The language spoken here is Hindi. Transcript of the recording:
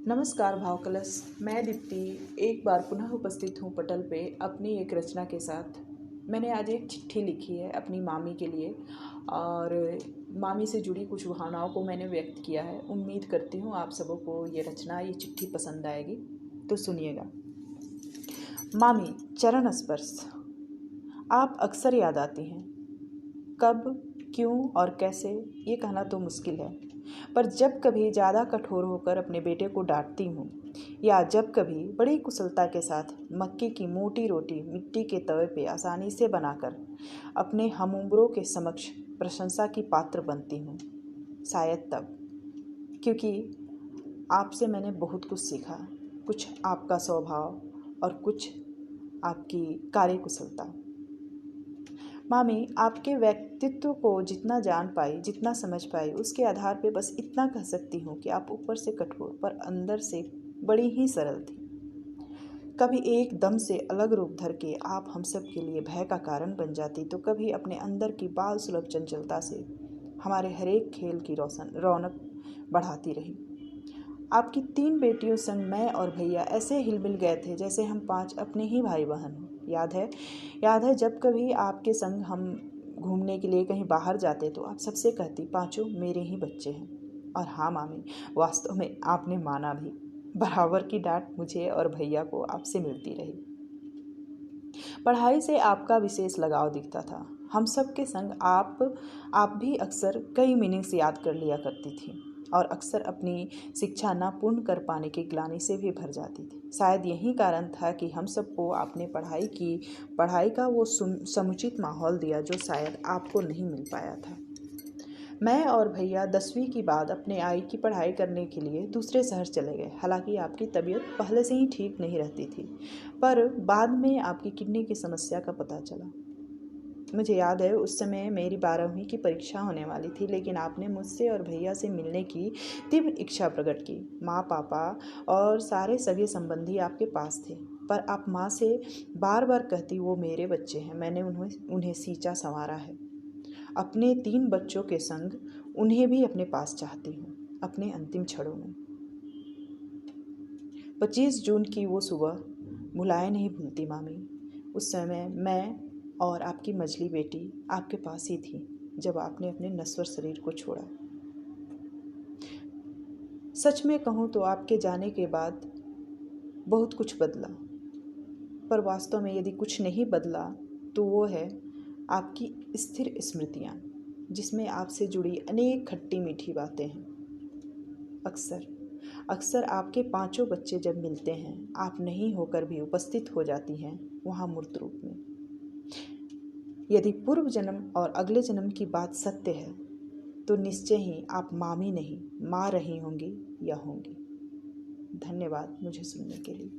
नमस्कार भाव कलश। मैं दीप्ति एक बार पुनः उपस्थित हूँ पटल पे अपनी एक रचना के साथ। मैंने आज एक चिट्ठी लिखी है अपनी मामी के लिए और मामी से जुड़ी कुछ भावनाओं को मैंने व्यक्त किया है। उम्मीद करती हूँ आप सबों को ये रचना ये चिट्ठी पसंद आएगी, तो सुनिएगा। मामी, चरण स्पर्श। आप अक्सर याद आती हैं। कब, क्यों और कैसे ये कहना तो मुश्किल है, पर जब कभी ज़्यादा कठोर होकर अपने बेटे को डांटती हूँ या जब कभी बड़ी कुशलता के साथ मक्के की मोटी रोटी मिट्टी के तवे पे आसानी से बनाकर अपने हमउम्रों के समक्ष प्रशंसा की पात्र बनती हूँ, शायद तब, क्योंकि आपसे मैंने बहुत कुछ सीखा। कुछ आपका स्वभाव और कुछ आपकी कार्यकुशलता। मामी, आपके व्यक्तित्व को जितना जान पाई, जितना समझ पाई, उसके आधार पे बस इतना कह सकती हूँ कि आप ऊपर से कठोर पर अंदर से बड़ी ही सरल थी। कभी एकदम से अलग रूप धर के आप हम सब के लिए भय का कारण बन जाती, तो कभी अपने अंदर की बाल सुलभ चंचलता से हमारे हरेक खेल की रौनक बढ़ाती रही। आपकी 3 बेटियों संग मैं और भैया ऐसे हिलमिल गए थे जैसे हम 5 अपने ही भाई बहन हों। याद है जब कभी आपके संग हम घूमने के लिए कहीं बाहर जाते तो आप सबसे कहती, 5 मेरे ही बच्चे हैं। और हाँ मामी, वास्तव में आपने माना भी। बराबर की डांट मुझे और भैया को आपसे मिलती रही। पढ़ाई से आपका विशेष लगाव दिखता था। हम सब के संग आप भी अक्सर कई मीनिंग्स याद कर लिया करती थी और अक्सर अपनी शिक्षा न पूर्ण कर पाने की ग्लानि से भी भर जाती थी। शायद यही कारण था कि हम सबको आपने पढ़ाई का वो समुचित माहौल दिया जो शायद आपको नहीं मिल पाया था। मैं और भैया 10वीं की बाद अपने आई की पढ़ाई करने के लिए दूसरे शहर चले गए। हालांकि आपकी तबीयत पहले से ही ठीक नहीं रहती थी, पर बाद में आपकी किडनी की समस्या का पता चला। मुझे याद है उस समय मेरी 12वीं की परीक्षा होने वाली थी, लेकिन आपने मुझसे और भैया से मिलने की तीव्र इच्छा प्रकट की। माँ, पापा और सारे सगे संबंधी आपके पास थे, पर आप माँ से बार बार कहती, वो मेरे बच्चे हैं, मैंने उन्हें सींचा संवारा है। अपने 3 बच्चों के संग उन्हें भी अपने पास चाहती हूँ अपने अंतिम क्षणों में। 25 जून की वो सुबह भुलाए नहीं भूलती मामी। उस समय मैं और आपकी मझली बेटी आपके पास ही थी जब आपने अपने नश्वर शरीर को छोड़ा। सच में कहूँ तो आपके जाने के बाद बहुत कुछ बदला, पर वास्तव में यदि कुछ नहीं बदला तो वो है आपकी स्थिर स्मृतियाँ, जिसमें आपसे जुड़ी अनेक खट्टी मीठी बातें हैं। अक्सर आपके 5 बच्चे जब मिलते हैं, आप नहीं होकर भी उपस्थित हो जाती हैं वहाँ मूर्त रूप में। यदि पूर्व जन्म और अगले जन्म की बात सत्य है तो निश्चय ही आप मामी नहीं, माँ रही होंगी या होंगी। धन्यवाद मुझे सुनने के लिए।